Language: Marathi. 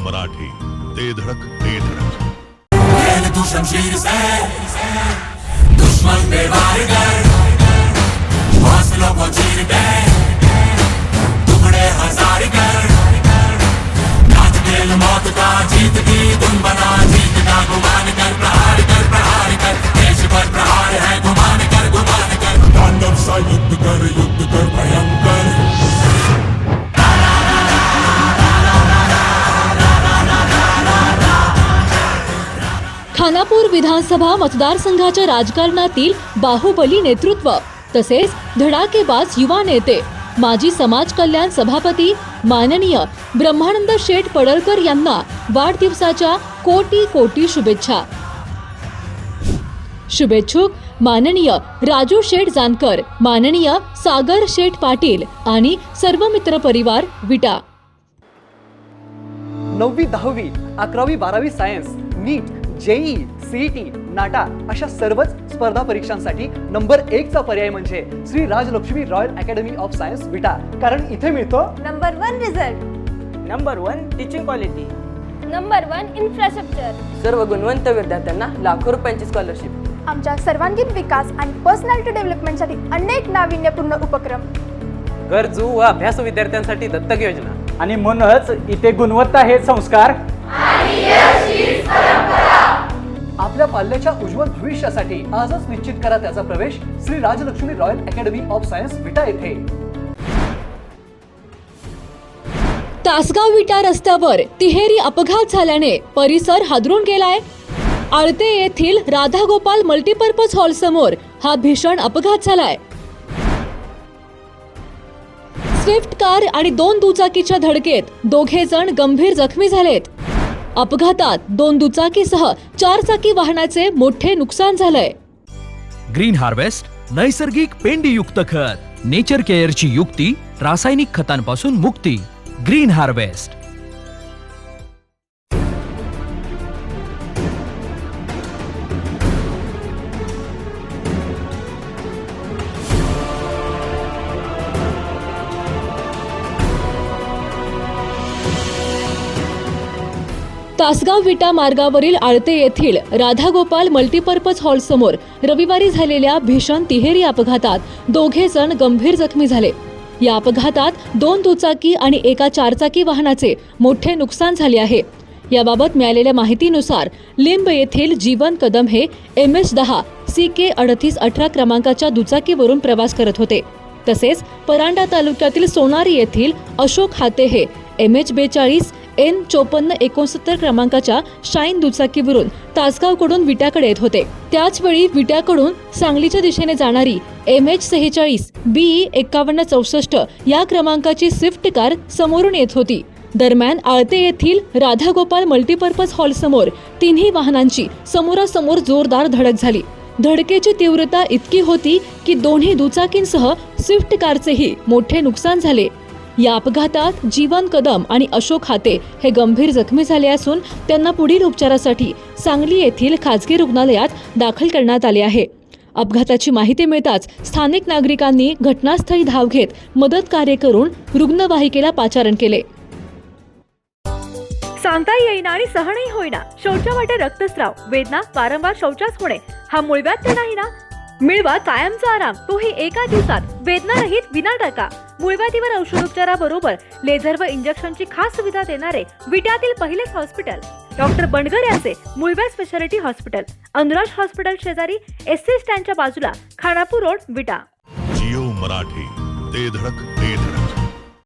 मराठी, ते धडक ते धडक। तू शमशीर से दुश्मन पे वार कर, हौसलों को चीर दे, टुकड़े हजार कर, नाच खेल मौत का, जीत की धुन बना, जीत का गुमान कर, प्रहार कर, देश पर प्रहार है, गुमान कर, तांडव सा युद्ध कर भयंकर। खानापूर विधानसभा मतदारसंघाच्या राजकारणातील बाहुबली नेतृत्व तसेच धडाकेबाज युवा नेते माजी समाज कल्याण सभापती माननीय ब्रह्मानंद शेठ पडळकर यांना वाढदिवसाच्या कोटी कोटी शुभेच्छा। शुभेच्छुक माननीय राजू शेठ जानकर, माननीय सागर शेठ पाटील आणि सर्व मित्र परिवार विटा। 9वी 10वी 11वी 12वी science, NEET, JEE, CET, NATA अशा सर्वच स्पर्धा परीक्षांसाठी नंबर 1 चा पर्याय म्हणजे Shri Rajalakshmi Royal Academy of Science Vita. कारण इथे मिळतो number 1 result, number 1 teaching quality, number 1 infrastructure, सर्व गुणवंत विद्यार्थ्यांना लाखो रुपयांची स्कॉलरशिप, आमच्या सर्वांगीण विकास आणि पर्सनॅलिटी डेव्हलपमेंटसाठी अनेक नाविन्यपूर्ण उपक्रम, गरजू व अभ्यासू विद्यार्थ्यांसाठी दत्तक योजना आणि म्हणूनच इथे गुणवत्ता हे संस्कार आपल्या पाल्याच्या उज्ज्वल भविष्यासाठी आजच निश्चित करा त्याचा प्रवेश Shri Rajalakshmi Royal Academy of Science Vita येथे। तासगाव विटा रस्त्यावर तिहेरी अपघात झाल्याने परिसर हादरून गेलाय। आळते येथील राधागोपाल मल्टीपर्पज हॉल समोर हा भीषण अपघात झालाय। स्विफ्ट कार आणि 2 दुचाकीच्या धडकेत दोघे जण गंभीर जखमी झालेत। अपघातात 2 दुचाकीसह 4 चाकी वाहनाचे मोठे नुकसान झालंय। ग्रीन हार्वेस्ट नैसर्गिक पेंडीयुक्त खत, नेचर केअरची युक्ती, रासायनिक खतांपासून मुक्ती। Green harvest. तासगाव विटा मार्गावरील आळते येथील राधागोपाल मल्टीपर्पज हॉल समोर रविवारी झालेल्या भीषण तिहेरी अपघातात दोघे जण गंभीर जखमी झाले। या अपघातात 2 दुचाकी आणि एका 4 चाकी वाहनाचे मोठे नुकसान झाले आहे। याबाबत मिळालेल्या माहितीनुसार लिंब येथील जीवन कदम हे MS10 CK 3818 क्रमांकाच्या दुचाकीवरून प्रवास करत होते। तसेच परांडा तालुक्यातील सोनारी येथील अशोक हाते हे MH42 N 5469 क्रमांकाच्या शाईन दुचाकीवरून तासगावकडून विट्याकडे येत होते। त्याचवेळी विट्याकडून सांगलीच्या दिशेने जाणारी MH46 BE 5164 या क्रमांकाची स्विफ्ट कार समोरून येत होती। दरम्यान आळते येथील राधागोपाल मल्टीपर्पज हॉल समोर तिन्ही वाहनांची समोरासमोर जोरदार धडक झाली। धडकेची तीव्रता इतकी होती की दोन्ही दुचाकींसह स्विफ्ट कारचेही मोठे नुकसान झाले। या अपघातात जीवन कदम आणि अशोक हाते हे गंभीर जखमी झाले असून त्यांना पुढील उपचारासाठी सांगली येथील खासगी रुग्णालयात दाखल करण्यात आले आहे। अपघाताची माहिती मिळताच स्थानिक नागरिकांनी घटनास्थळी धाव घेत मदत कार्य करून रुग्णवाहिकेला पाचारण केले। सांगता येईना आणि सहनही होईना, शौचावाटे रक्तस्राव, वेदना, वारंवार शौचास होणे हा मूळव्याध तर नाही ना? मिळवा कायमचा आराम, तोही एका दिवसात, वेदनारहित विना टाका। मूळव्याधीवर औषधोपचाराबरोबर लेझर व इंजेक्शनची खास सुविधा देणारे विट्यातील पहिलेच हॉस्पिटल डॉक्टर बंडगर यांचे मूळव्याध स्पेशालिटी हॉस्पिटल, अनुराज हॉस्पिटल शेजारी SC स्टँडच्या बाजूला, खानापूर रोड, विटा। जिओ मराठी, ते धडक ते धडक।